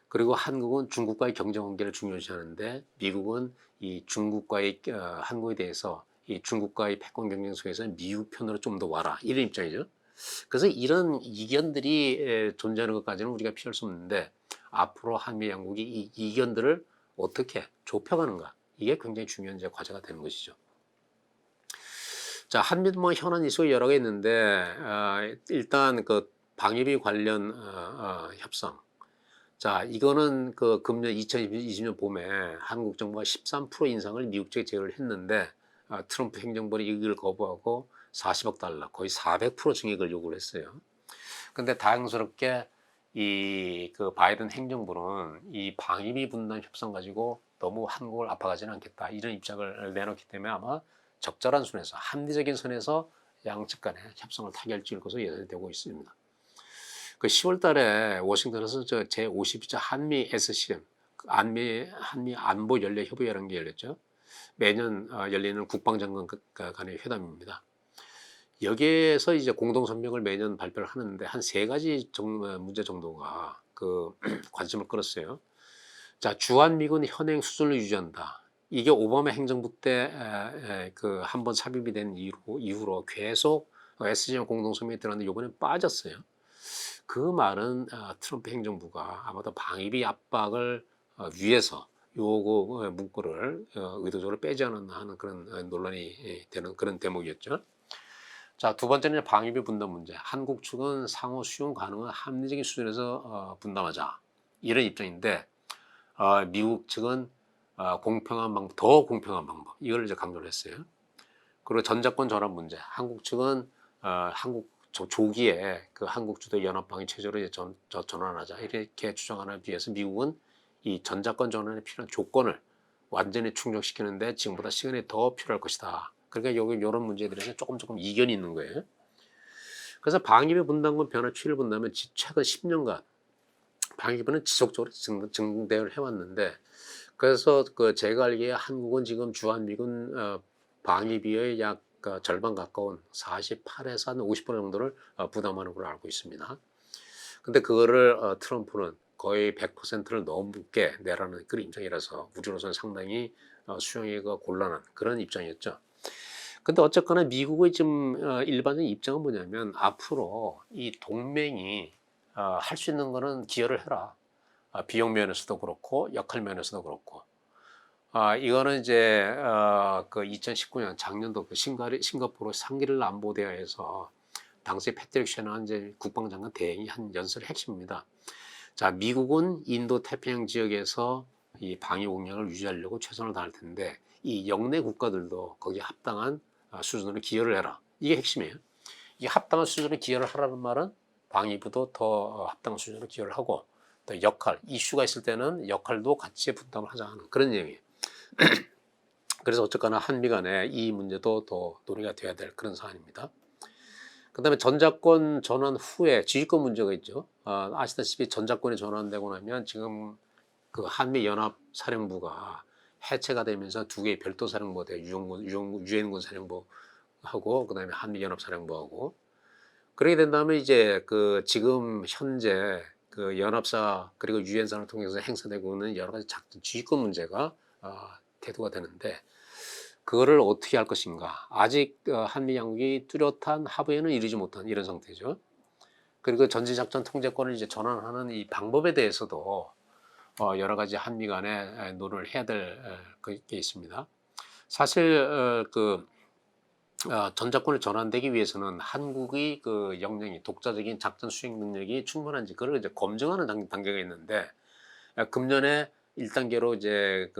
그리고 한국은 중국과의 경제 관계를 중요시하는데 미국은 이 중국과의 한국에 대해서 이 중국과의 패권 경쟁 속에서 미국 편으로 좀 더 와라 이런 입장이죠. 그래서 이런 이견들이 존재하는 것까지는 우리가 피할 수 없는데 앞으로 한미 양국이 이 이견들을 어떻게 좁혀가는가 이게 굉장히 중요한 이제 과제가 되는 것이죠. 자, 한미 뭐 현안 이슈가 여러 개 있는데 일단 그 방위비 관련 협상. 자, 이거는 그 금년 2020년 봄에 한국 정부가 13% 인상을 미국 측에 제의를 했는데 트럼프 행정부는 이걸 거부하고 40억 달러, 거의 400% 증액을 요구를 했어요. 근데 다행스럽게 이 그 바이든 행정부는 이 방위비 분담 협상 가지고 너무 한국을 아파가지는 않겠다, 이런 입장을 내놓기 때문에 아마 적절한 선에서, 합리적인 선에서 양측 간의 협상을 타결지을 것으로 예상이 되고 있습니다. 그 10월 달에 워싱턴에서 저 제52차 한미 SCM, 한미 안보 연례 협의회라는 게 열렸죠. 매년 열리는 국방장관 간의 회담입니다. 여기에서 이제 공동성명을 매년 발표를 하는데 한 세 가지 문제 정도가 그 관심을 끌었어요. 자, 주한미군 현행 수준을 유지한다. 이게 오바마 행정부 때 그 한 번 삽입이 된 이후로 계속 SCM 공동성명이 들어갔는데 이번엔 빠졌어요. 그 말은 트럼프 행정부가 아마도 방위비 압박을 위해서 요거 문구를 의도적으로 빼지 않았나 하는 그런 논란이 되는 그런 대목이었죠. 자, 두 번째는 방위비 분담 문제. 한국 측은 상호 수용 가능한 합리적인 수준에서 분담하자, 이런 입장인데 미국 측은 공평한 방법, 더 공평한 방법, 이걸 이제 강조를 했어요. 그리고 전자권 전환 문제. 한국 측은 한국 조기에 그 한국 주도 연합 방위 체제로 이제 전환하자, 이렇게 주장하는 비해서 미국은 이 전자권 전환에 필요한 조건을 완전히 충족시키는데 지금보다 시간이 더 필요할 것이다. 그러니까 여기 이런 문제들에서 조금 이견이 있는 거예요. 그래서 방위비 분담금 변화 추이를 본다면 최근 10년간 방위비는 지속적으로 증대를 해왔는데, 그래서 그 제가 알기에 한국은 지금 주한미군 방위비의 약 절반 가까운 48에서 한 50% 정도를 부담하는 걸로 알고 있습니다. 근데 그거를 트럼프는 거의 100%를 넘게 내라는 그런 입장이라서 우리로서는 상당히 수용하기가 곤란한 그런 입장이었죠. 근데 어쨌거나 미국의 지금 일반적인 입장은 뭐냐면, 앞으로 이 동맹이 할 수 있는 거는 기여를 해라. 비용 면에서도 그렇고 역할 면에서도 그렇고. 이거는 이제 그 2019년 작년도 그 싱가포르 상기를 안보대회에서 당시 패트릭 셰너한 이제 국방장관 대행이 한 연설의 핵심입니다. 자, 미국은 인도 태평양 지역에서 이 방위 공약을 유지하려고 최선을 다할 텐데 이 영내 국가들도 거기에 합당한 수준으로 기여를 해라. 이게 핵심이에요. 이 합당한 수준으로 기여를 하라는 말은 방위부도 더 합당한 수준으로 기여를 하고, 또 역할, 이슈가 있을 때는 역할도 같이 분담을 하자 하는 그런 내용이에요. 그래서 어쨌거나 한미 간에 이 문제도 더 논의가 돼야 될 그런 사안입니다. 그 다음에 전자권 전환 후에 지휘권 문제가 있죠. 아시다시피 전자권이 전환되고 나면 지금 그 한미연합사령부가 해체가 되면서 두 개의 별도 사령부가 돼요. 유엔군 사령부하고 그다음에 한미연합사령부하고. 그렇게 된다면 이제 그 지금 현재 그 연합사 그리고 유엔사를 통해서 행사되고 있는 여러 가지 작전 지휘권 문제가 대두가 되는데, 그거를 어떻게 할 것인가. 아직 한미 양국이 뚜렷한 합의에는 이르지 못한 이런 상태죠. 그리고 전지작전 통제권을 이제 전환하는 이 방법에 대해서도 여러 가지 한미 간에 논의를 해야 될 게 있습니다. 사실 그 전자권이 전환되기 위해서는 한국의 그 역량이, 독자적인 작전 수행 능력이 충분한지 그걸 이제 검증하는 단계가 있는데, 금년에 1단계로 이제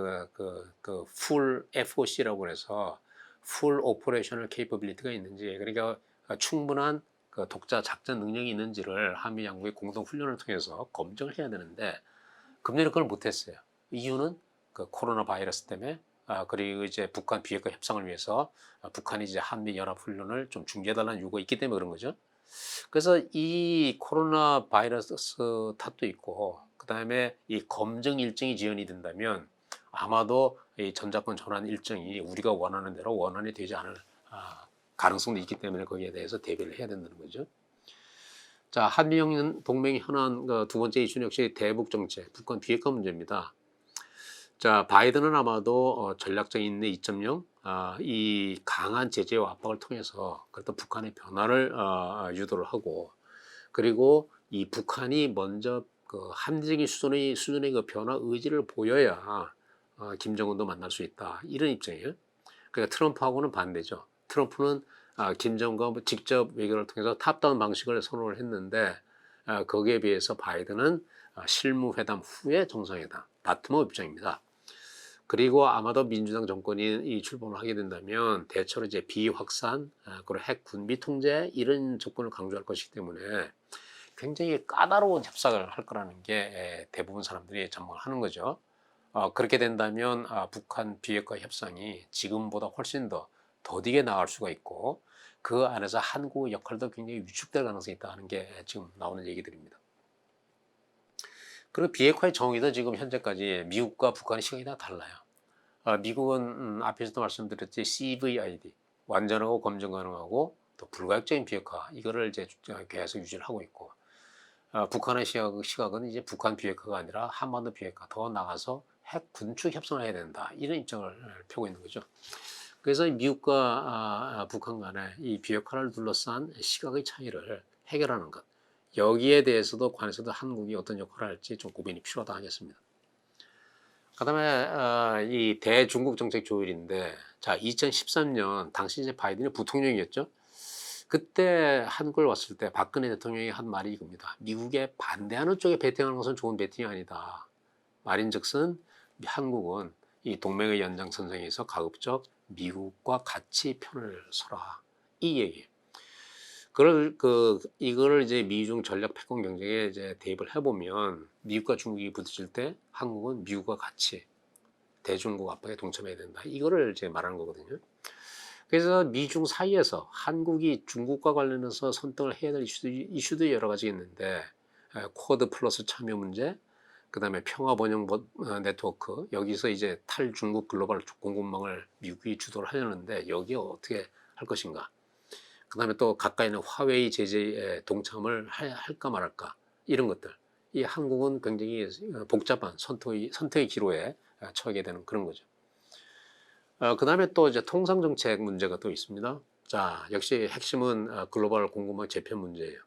full FOC라고 해서 full operational capability가 있는지, 그러니까 충분한 그 독자 작전 능력이 있는지를 한미 양국의 공동 훈련을 통해서 검증을 해야 되는데 금년에 그걸 못했어요. 이유는 그 코로나 바이러스 때문에. 그리고 이제 북한 비핵화 협상을 위해서 북한이 이제 한미 연합 훈련을 좀 중지해달라는 요구가 있기 때문에 그런 거죠. 그래서 이 코로나 바이러스 탓도 있고, 그 다음에 이 검증 일정이 지연이 된다면 아마도 이 전자권 전환 일정이 우리가 원하는 대로 원활히 되지 않을 가능성도 있기 때문에 거기에 대해서 대비를 해야 된다는 거죠. 자, 한미 동맹 현안 두 번째 이슈는 역시 대북 정책, 북한 비핵화 문제입니다. 자, 바이든은 아마도 전략적 인내 2.0, 이 강한 제재와 압박을 통해서 그래도 북한의 변화를 유도를 하고, 그리고 이 북한이 먼저 그 합리적인 수준의 그 변화 의지를 보여야 김정은도 만날 수 있다, 이런 입장이에요. 그러니까 트럼프하고는 반대죠. 트럼프는 김정은과 직접 외교를 통해서 탑다운 방식을 선호를 했는데 거기에 비해서 바이든은 실무회담 후에 정상회담, 바텀업 입장입니다. 그리고 아마도 민주당 정권이 이 출범을 하게 된다면 대체로 이제 비확산, 그리고 핵 군비 통제 이런 접근을 강조할 것이기 때문에 굉장히 까다로운 협상을 할 거라는 게 대부분 사람들이 전망을 하는 거죠. 그렇게 된다면 북한 비핵화 협상이 지금보다 훨씬 더 더디게 나갈 수가 있고 그 안에서 한국의 역할도 굉장히 위축될 가능성이 있다는 게 지금 나오는 얘기들입니다. 그리고 비핵화의 정의도 지금 현재까지 미국과 북한의 시각이 다 달라요. 미국은 앞에서도 말씀드렸지 CVID 완전하고 검증 가능하고 또 불가역적인 비핵화 이거를 이제 계속 유지를 하고 있고 북한의 시각은 이제 북한 비핵화가 아니라 한반도 비핵화 더 나가서 핵 군축 협상을 해야 된다 이런 입장을 펴고 있는 거죠. 그래서 미국과 북한 간의 이 비핵화를 둘러싼 시각의 차이를 해결하는 것 여기에 대해서도 관해서도 한국이 어떤 역할을 할지 좀 고민이 필요하다 하겠습니다. 그다음에 이 대중국 정책 조율인데 자 2013년 당시 이제 바이든이 부통령이었죠. 그때 한국을 왔을 때 박근혜 대통령이 한 말이 이겁니다. 미국에 반대하는 쪽에 베팅하는 것은 좋은 베팅이 아니다. 말인즉슨 한국은 이 동맹의 연장선상에서 가급적 미국과 같이 편을 서라 이 얘기예요. 이거를 이제 미중 전략 패권 경쟁에 이제 대입을 해보면 미국과 중국이 부딪힐 때 한국은 미국과 같이 대중국 압박에 동참해야 된다. 이거를 이제 말하는 거거든요. 그래서 미중 사이에서 한국이 중국과 관련해서 선택을 해야 될 이슈도 여러 가지 있는데 쿼드 플러스 참여 문제, 그다음에 평화 번영 네트워크 여기서 이제 탈중국 글로벌 공급망을 미국이 주도를 하려는데 여기에 어떻게 할 것인가. 그다음에 또 가까이 있는 화웨이 제재에 동참을 할까 말할까 이런 것들. 이 한국은 굉장히 복잡한 선택의 기로에 처하게 되는 그런 거죠. 그다음에 또 이제 통상 정책 문제가 또 있습니다. 자, 역시 핵심은 글로벌 공급망 재편 문제예요.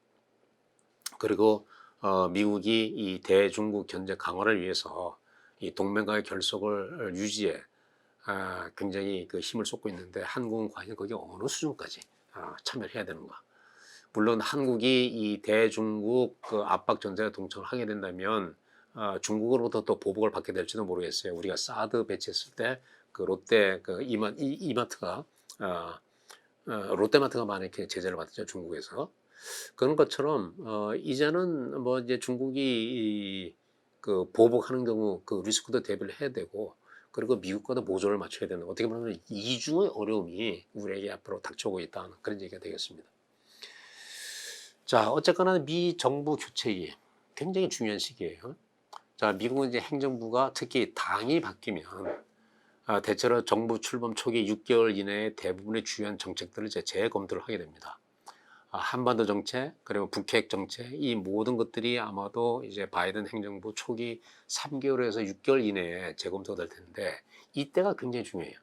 그리고 미국이 이 대중국 견제 강화를 위해서 이 동맹과의 결속을 유지에 굉장히 그 힘을 쏟고 있는데 한국은 과연 거기 어느 수준까지 참여를 해야 되는가? 물론 한국이 이 대중국 그 압박 전쟁에 동참을 하게 된다면 중국으로부터 또 보복을 받게 될지도 모르겠어요. 우리가 사드 배치했을 때 그 롯데 그 이마트가 롯데마트가 많이 이렇게 제재를 받았죠 중국에서. 그런 것처럼 이제는 뭐 이제 중국이 그 보복하는 경우 그 리스크도 대비를 해야 되고 그리고 미국과도 보조를 맞춰야 되는 어떻게 보면 이중의 어려움이 우리에게 앞으로 닥쳐오고 있다는 그런 얘기가 되겠습니다. 자, 어쨌거나 미 정부 교체기 굉장히 중요한 시기예요. 자, 미국은 이제 행정부가 특히 당이 바뀌면 대체로 정부 출범 초기 6개월 이내에 대부분의 주요한 정책들을 이제 재검토를 하게 됩니다. 한반도 정책, 그리고 북핵 정책, 이 모든 것들이 아마도 이제 바이든 행정부 초기 3개월에서 6개월 이내에 재검토가 될 텐데, 이때가 굉장히 중요해요.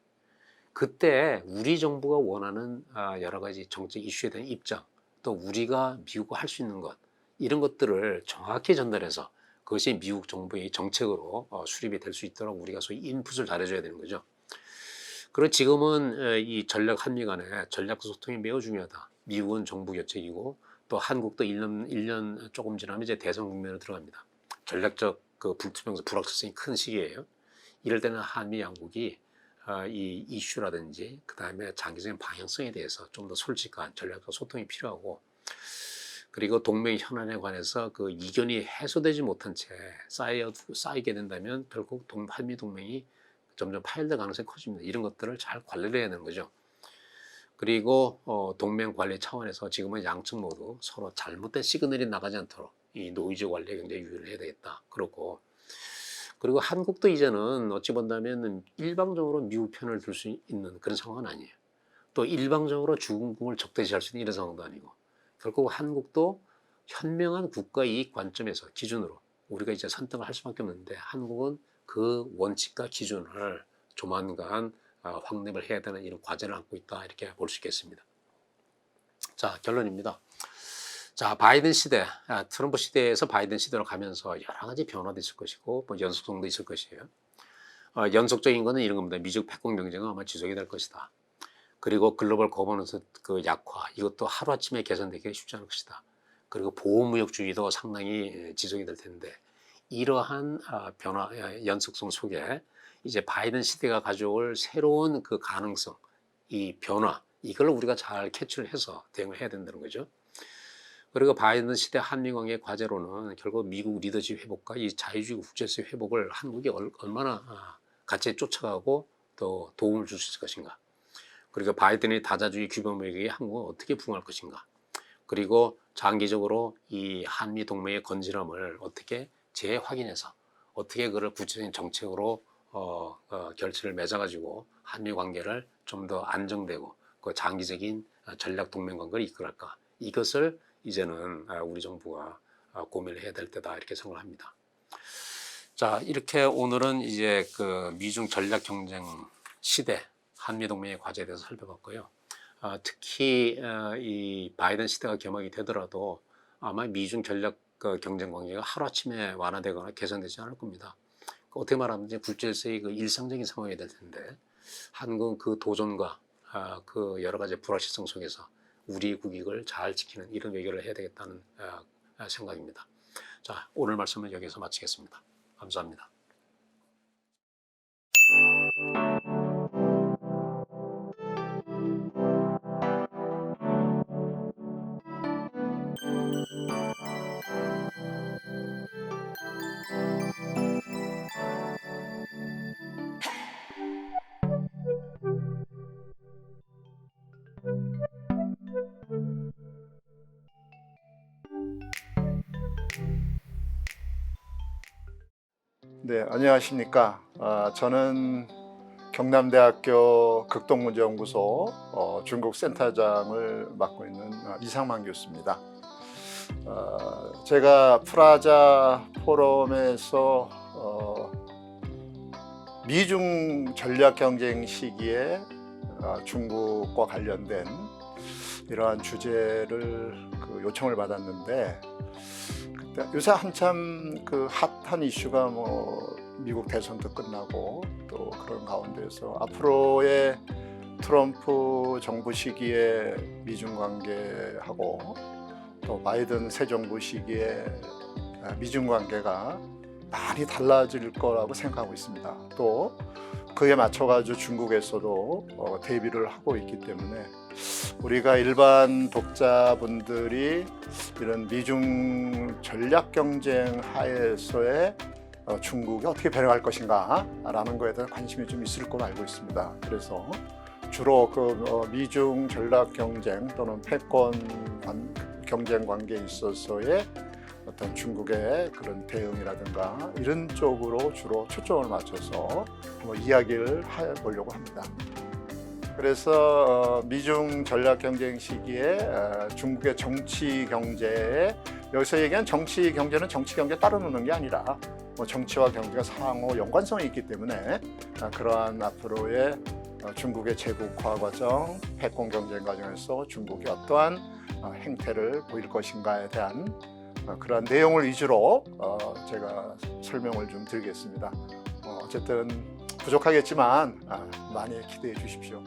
그때 우리 정부가 원하는 여러 가지 정책 이슈에 대한 입장, 또 우리가 미국과 할 수 있는 것, 이런 것들을 정확히 전달해서 그것이 미국 정부의 정책으로 수립이 될 수 있도록 우리가 소위 인풋을 잘해줘야 되는 거죠. 그리고 지금은 이 전략 한미 간의 전략 소통이 매우 중요하다. 미국은 정부 교체이고 또 한국도 1년 조금 지나면 이제 대선 국면으로 들어갑니다. 전략적 그 불투명성, 불확실성이 큰 시기예요. 이럴 때는 한미 양국이 이 이슈라든지 그 다음에 장기적인 방향성에 대해서 좀 더 솔직한 전략적 소통이 필요하고 그리고 동맹 현안에 관해서 그 이견이 해소되지 못한 채 쌓이게 된다면 결국 한미 동맹이 점점 파열될 가능성이 커집니다. 이런 것들을 잘 관리를 해야 되는 거죠. 그리고 동맹 관리 차원에서 지금은 양측 모두 서로 잘못된 시그널이 나가지 않도록 이 노이즈 관리에 굉장히 유의를 해야 되겠다. 그리고 한국도 이제는 어찌 본다면 일방적으로 미국 편을 들 수 있는 그런 상황은 아니에요. 또 일방적으로 중국을 적대시할 수 있는 이런 상황도 아니고 결국 한국도 현명한 국가 이익 관점에서 기준으로 우리가 이제 선택을 할 수밖에 없는데 한국은 그 원칙과 기준을 조만간 확립을 해야 되는 이런 과제를 안고 있다 이렇게 볼 수 있겠습니다. 자, 결론입니다. 자, 바이든 시대, 트럼프 시대에서 바이든 시대로 가면서 여러 가지 변화도 있을 것이고 뭐 연속성도 있을 것이에요. 연속적인 거는 이런 겁니다. 미중 패권 경쟁은 아마 지속이 될 것이다. 그리고 글로벌 거버넌스 그 약화 이것도 하루아침에 개선되기가 쉽지 않을 것이다. 그리고 보호무역주의도 상당히 지속이 될 텐데 이러한 변화, 연속성 속에 이제 바이든 시대가 가져올 새로운 그 가능성, 이 변화, 이걸 우리가 잘 캐치를 해서 대응을 해야 된다는 거죠. 그리고 바이든 시대 한미 관계 과제로는 결국 미국 리더십 회복과 이 자유주의 국제세 회복을 한국이 얼마나 같이 쫓아가고 또 도움을 줄 수 있을 것인가. 그리고 바이든의 다자주의 규범에게 한국은 어떻게 부응할 것인가. 그리고 장기적으로 이 한미 동맹의 건실함을 어떻게 재확인해서 어떻게 그를 구체적인 정책으로 결실을 맺어가지고 한미 관계를 좀 더 안정되고 그 장기적인 전략 동맹 관계를 이끌까. 이것을 이제는 우리 정부가 고민을 해야 될 때다 이렇게 생각을 합니다. 자, 이렇게 오늘은 이제 그 미중 전략 경쟁 시대 한미 동맹의 과제에 대해서 살펴봤고요. 특히 이 바이든 시대가 개막이 되더라도 아마 미중 전략 경쟁 관계가 하루아침에 완화되거나 개선되지 않을 겁니다. 어떻게 말하면 국제사회의 그 일상적인 상황이 될 텐데 한국은 그 도전과 그 여러 가지 불확실성 속에서 우리 국익을 잘 지키는 이런 외교를 해야 되겠다는 생각입니다. 자, 오늘 말씀은 여기서 마치겠습니다. 감사합니다. 네, 안녕하십니까. 저는 경남대학교 극동문제연구소 중국 센터장을 맡고 있는 이상만 교수입니다. 제가 프라자 포럼에서 미중 전략 경쟁 시기에 중국과 관련된 이러한 주제를 요청을 받았는데 요새 한참 그 핫한 이슈가 뭐 미국 대선도 끝나고 또 그런 가운데서 앞으로의 트럼프 정부 시기에 미중 관계하고 또 바이든 새 정부 시기에 미중 관계가 많이 달라질 거라고 생각하고 있습니다. 또 그에 맞춰가지고 중국에서도 대비를 하고 있기 때문에 우리가 일반 독자분들이 이런 미중 전략 경쟁 하에서의 중국이 어떻게 변화할 것인가 라는 것에 대한 관심이 좀 있을 걸로 알고 있습니다. 그래서 주로 그 미중 전략 경쟁 또는 패권 경쟁 관계에 있어서의 어떤 중국의 그런 대응이라든가 이런 쪽으로 주로 초점을 맞춰서 한번 이야기를 해보려고 합니다. 그래서 미중 전략 경쟁 시기에 중국의 정치 경제에 여기서 얘기한 정치 경제는 정치 경제에 따로 노는 게 아니라 뭐 정치와 경제가 상호 연관성이 있기 때문에 그러한 앞으로의 중국의 제국화 과정, 패권 경쟁 과정에서 중국이 어떠한 행태를 보일 것인가에 대한 그런 내용을 위주로 제가 설명을 좀 드리겠습니다. 어쨌든 부족하겠지만 많이 기대해 주십시오.